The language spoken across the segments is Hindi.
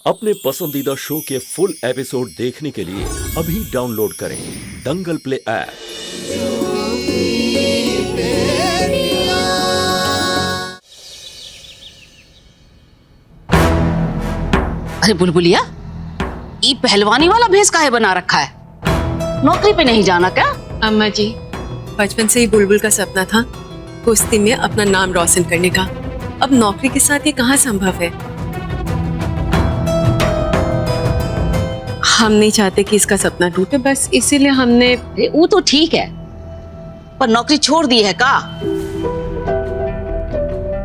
अपने पसंदीदा शो के फुल एपिसोड देखने के लिए अभी डाउनलोड करें दंगल प्ले ऐप। अरे बुलबुलिया, ये पहलवानी वाला भेष काहे बना रखा है? नौकरी पे नहीं जाना क्या? अम्मा जी, बचपन से ही बुलबुल का सपना था कुश्ती में अपना नाम रोशन करने का। अब नौकरी के साथ ये कहाँ संभव है? हम नहीं चाहते कि इसका सपना टूटे, बस इसीलिए हमने। अरे वो तो ठीक है, पर नौकरी छोड़ दी है का?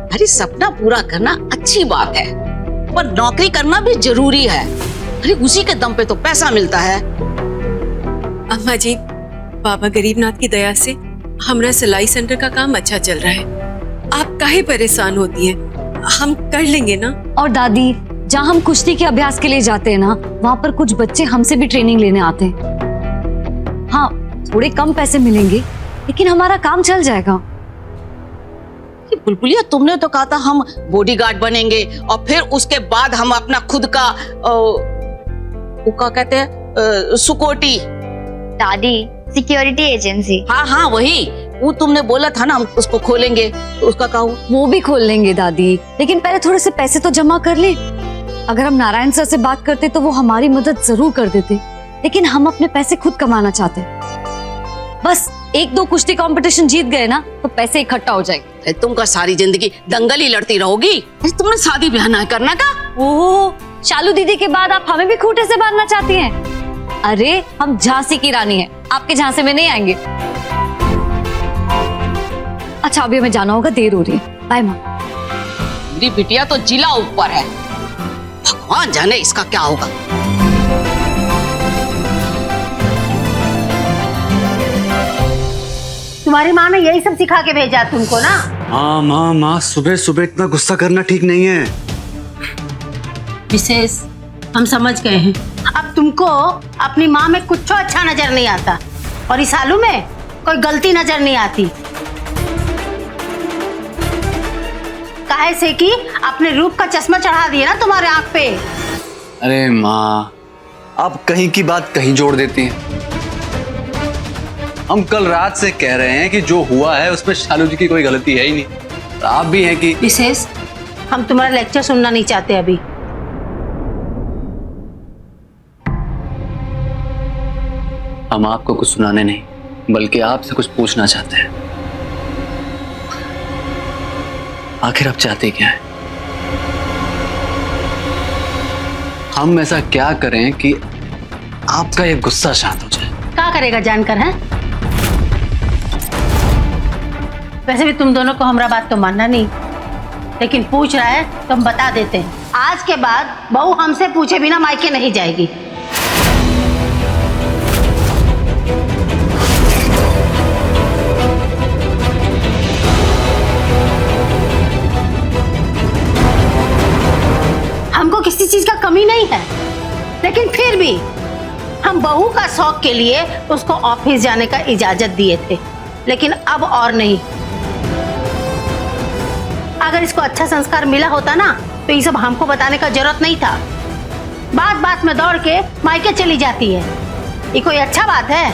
अरे सपना पूरा करना अच्छी बात है, पर नौकरी करना भी जरूरी है। अरे उसी के दम पे तो पैसा मिलता है। अम्मा जी, बाबा गरीबनाथ की दया से हमारा सिलाई सेंटर का काम अच्छा चल रहा है। आप काहे परेशान होती हैं? हम कर लेंगे ना। और दादी, जहाँ हम कुश्ती के अभ्यास के लिए जाते हैं ना, वहाँ पर कुछ बच्चे हमसे भी ट्रेनिंग लेने आते हैं। हाँ, थोड़े कम पैसे मिलेंगे, लेकिन हमारा काम चल जाएगा। बुलबुलिया, तुमने तो कहा था हम बॉडीगार्ड बनेंगे और फिर उसके बाद हम अपना खुद का वो क्या कहते हैं, सुकोटी। दादी, सिक्योरिटी एजेंसी। हाँ हाँ वही, वो तुमने बोला था ना हम उसको खोलेंगे, तो उसका क्या हुआ? वो भी खोल लेंगे दादी, लेकिन पहले थोड़े से पैसे तो जमा कर ले। अगर हम नारायण सर से बात करते तो वो हमारी मदद जरूर कर देते, लेकिन हम अपने पैसे खुद कमाना चाहते। बस 1-2 कुश्ती कंपटीशन जीत गए ना तो पैसे इकट्ठा हो जाएंगे। तुम का सारी जिंदगी दंगल ही लड़ती रहोगी। तुमने शादी ब्याह ना करना का? ओहो, शालू दीदी के बाद आप हमें भी खूंटे से बांधना चाहती हैं? अरे हम झांसी की रानी हैं, आपके झांसे में नहीं आएंगे। अच्छा, अभी हमें जाना होगा, देर हो रही है। बाय माँ। मेरी बिटिया तो जिला ऊपर है, भगवान जाने इसका क्या होगा। तुम्हारी माँ ने यही सब सिखा के भेजा तुमको ना? हाँ माँ, सुबह सुबह इतना गुस्सा करना ठीक नहीं है। विशेष, हम समझ गए हैं। अब तुमको अपनी माँ में कुछ अच्छा नजर नहीं आता और इस आलू में कोई गलती नजर नहीं आती। काहे से कि अपने रूप का चश्मा चढ़ा दिया ना तुम्हारे आंख पे। अरे माँ, आप कहीं की बात कहीं जोड़ देती हैं। हम कल रात से कह रहे हैं कि जो हुआ है उसमें शालू जी की कोई गलती है ही नहीं। और आप भी हैं कि विशेष, हम तुम्हारा लेक्चर सुनना नहीं चाहते अभी। हम आपको कुछ सुनाने नहीं, बल्कि आपसे कुछ पूछना चाहते हैं। आखिर आप चाहते क्या हैं? हम ऐसा क्या करें कि आपका ये गुस्सा शांत हो जाए? क्या करेगा जानकर है? वैसे भी तुम दोनों को हमारा बात तो मानना नहीं, लेकिन पूछ रहा है तो हम बता देते हैं। आज के बाद बहू हमसे पूछे बिना मायके नहीं जाएगी। हमको किसी चीज का कमी नहीं है, लेकिन फिर भी हम बहू का शौक के लिए उसको ऑफिस जाने का इजाजत दिए थे, लेकिन अब और नहीं। अगर इसको अच्छा संस्कार मिला होता ना तो ये सब हमको बताने का जरूरत नहीं था। बात बात में दौड़ के मायके चली जाती है, ये कोई अच्छा बात है?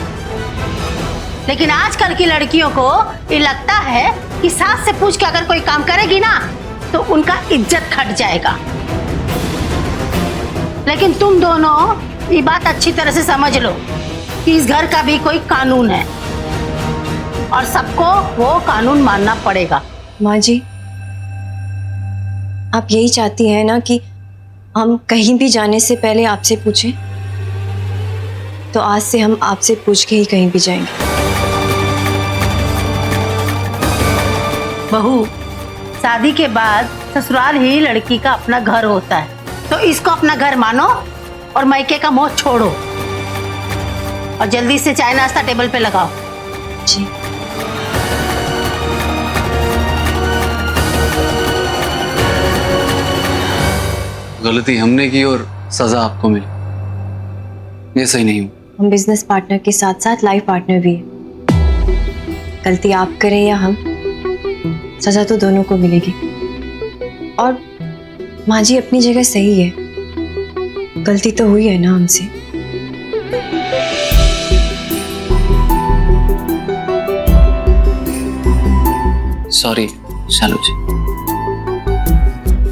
लेकिन आजकल की लड़कियों को ये लगता है कि सास से पूछ के अगर कोई काम करेगी ना तो उनका इज्जत घट जाएगा। लेकिन तुम दोनों ये बात अच्छी तरह से समझ लो कि इस घर का भी कोई कानून है और सबको वो कानून मानना पड़ेगा। माँ जी, आप यही चाहती हैं ना कि हम कहीं भी जाने से पहले आपसे पूछें? तो आज से हम आपसे पूछ के ही कहीं भी जाएंगे। बहू, शादी के बाद ससुराल ही लड़की का अपना घर होता है, तो इसको अपना घर मानो और मायके का मोह छोड़ो। और जल्दी से चाय नाश्ता टेबल पे लगाओ। जी। गलती हमने की और सजा आपको मिली, ये सही नहीं हुआ। हम बिजनेस पार्टनर के साथ साथ लाइफ पार्टनर भी हैं। गलती आप करें या हम, सजा तो दोनों को मिलेगी। और माँ जी अपनी जगह सही है, गलती तो हुई है ना हमसे। सॉरी शालू जी।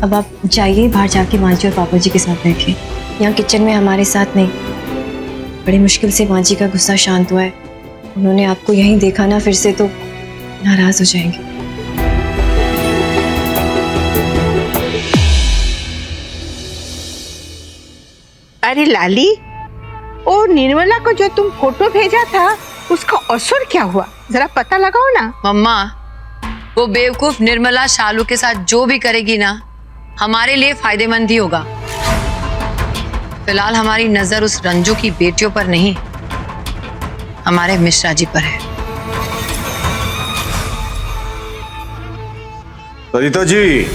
अब आप जाइए, बाहर जाके माँ जी और पापा जी के साथ बैठिए। यहाँ किचन में हमारे साथ नहीं। बड़ी मुश्किल से माँ जी का गुस्सा शांत हुआ है। उन्होंने आपको यहीं देखा ना फिर से तो नाराज हो जाएंगे। अरे लाली, ओ निर्मला को जो तुम फोटो भेजा था उसका असर क्या हुआ, जरा पता लगाओ ना। मम्मा, वो बेवकूफ निर्मला शालू के साथ जो भी करेगी ना हमारे लिए फायदेमंद ही होगा। फिलहाल हमारी नजर उस रंजू की बेटियों पर नहीं, हमारे मिश्रा जी पर है। सरिता जी,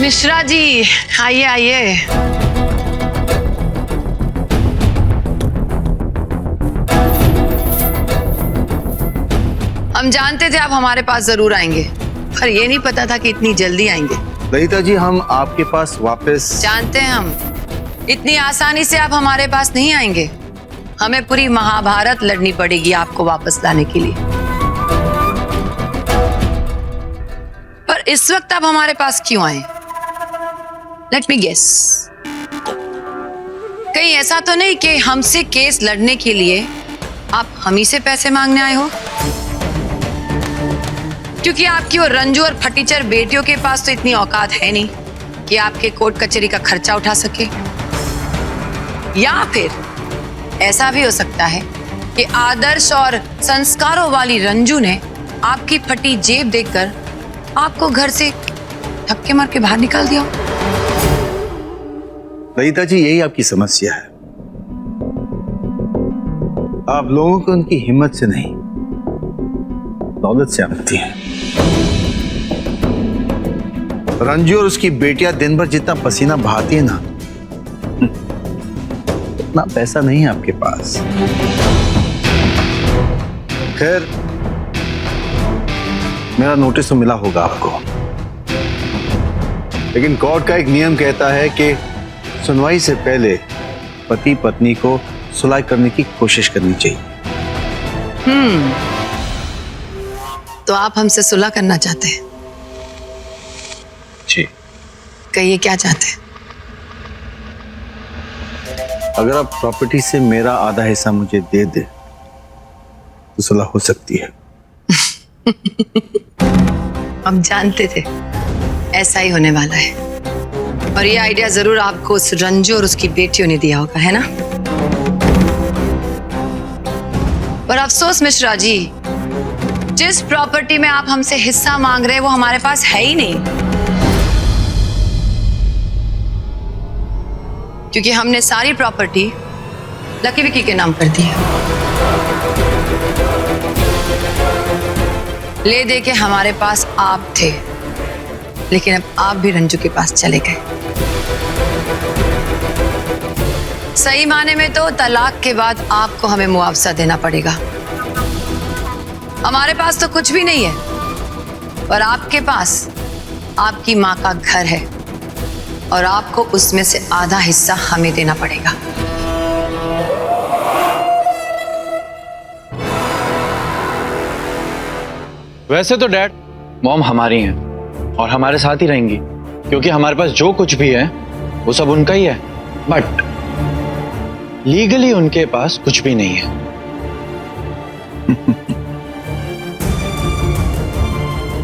मिश्रा जी आइए आइए। हम जानते थे आप हमारे पास जरूर आएंगे, पर ये नहीं पता था कि इतनी जल्दी आएंगे। सरिता जी, हम आपके पास वापस जानते हैं हम, इतनी आसानी से आप हमारे पास नहीं आएंगे। हमें पूरी महाभारत लड़नी पड़ेगी आपको वापस लाने के लिए। पर इस वक्त आप हमारे पास क्यों आए? लेट मी गेस, कहीं ऐसा तो नहीं कि हमसे केस लड़ने के लिए आप हम ही से पैसे मांगने आए हो? क्योंकि आपकी वो रंजू और फटीचर बेटियों के पास तो इतनी औकात है नहीं कि आपके कोर्ट कचहरी का खर्चा उठा सके। या फिर ऐसा भी हो सकता है कि आदर्श और संस्कारों वाली रंजू ने आपकी फटी जेब देखकर आपको घर से धक्के मार के बाहर निकाल दिया। सरिता जी, यही आपकी समस्या है। आप लोगों को उनकी हिम्मत से नहीं, दौलत से आती है। रंजू और उसकी बेटियां दिन भर जितना पसीना बहाती है ना, उतना पैसा नहीं है आपके पास। खैर, मेरा नोटिस तो मिला होगा आपको, लेकिन कोर्ट का एक नियम कहता है कि सुनवाई से पहले पति पत्नी को सुलह करने की कोशिश करनी चाहिए। तो आप हमसे सुलह करना चाहते हैं? जी। कहिए क्या चाहते हैं? अगर आप प्रॉपर्टी से मेरा आधा हिस्सा मुझे दे दे तो सुलह हो सकती है। हम जानते थे ऐसा ही होने वाला है, और ये आइडिया जरूर आपको उस रंजू और उसकी बेटियों ने दिया होगा, है ना? पर अफसोस मिश्रा जी, जिस प्रॉपर्टी में आप हमसे हिस्सा मांग रहे हैं वो हमारे पास है ही नहीं, क्योंकि हमने सारी प्रॉपर्टी लकी विकी के नाम कर दी है। ले दे के हमारे पास आप थे, लेकिन अब आप भी रंजू के पास चले गए। सही माने में तो तलाक के बाद आपको हमें मुआवजा देना पड़ेगा। हमारे पास तो कुछ भी नहीं है, पर आपके पास आपकी माँ का घर है और आपको उसमें से आधा हिस्सा हमें देना पड़ेगा। वैसे तो डैड, मॉम हमारी हैं और हमारे साथ ही रहेंगी, क्योंकि हमारे पास जो कुछ भी है वो सब उनका ही है। बट लीगली उनके पास कुछ भी नहीं है।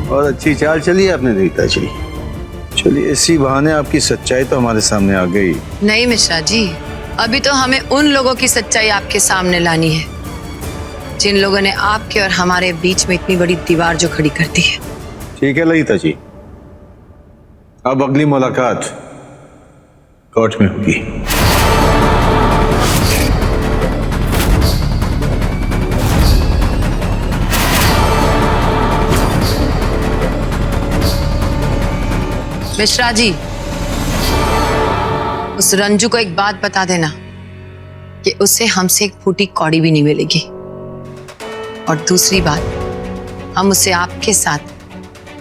और अच्छी चाल चली आपने रीता जी। चलिए, इसी बहाने आपकी सच्चाई तो हमारे सामने आ गई। नहीं मिश्रा जी, अभी तो हमें उन लोगों की सच्चाई आपके सामने लानी है जिन लोगों ने आपके और हमारे बीच में इतनी बड़ी दीवार जो खड़ी कर दी है। ठीक है ललिता जी, अब अगली मुलाकात कोर्ट में होगी। मिश्रा जी, उस रंजू को एक बात बता देना कि उसे हमसे एक फूटी कौड़ी भी नहीं मिलेगी। और दूसरी बात, हम उसे आपके साथ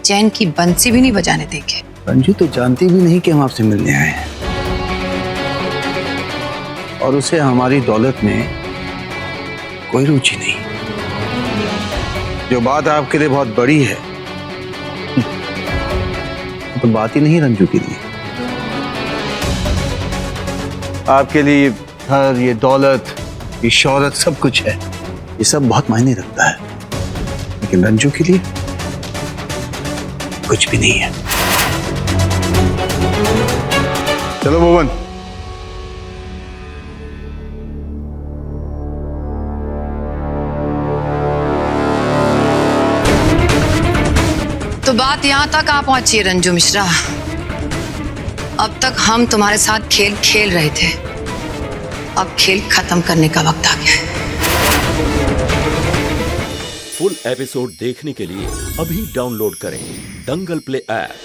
चैन की बंसी भी नहीं बजाने देंगे। रंजू तो जानती भी नहीं कि हम आपसे मिलने आए हैं, और उसे हमारी दौलत में कोई रुचि नहीं। जो बात आपके लिए बहुत बड़ी है, तो बात ही नहीं रंजू के लिए। आपके लिए घर, ये दौलत, ये शौहरत, सब कुछ है, ये सब बहुत मायने रखता है, लेकिन रंजू के लिए कुछ भी नहीं है। चलो भुवन। तो बात यहाँ तक आ पहुंची है रंजू मिश्रा। अब तक हम तुम्हारे साथ खेल खेल रहे थे, अब खेल खत्म करने का वक्त आ गया है। फुल एपिसोड देखने के लिए अभी डाउनलोड करें दंगल प्ले ऐप।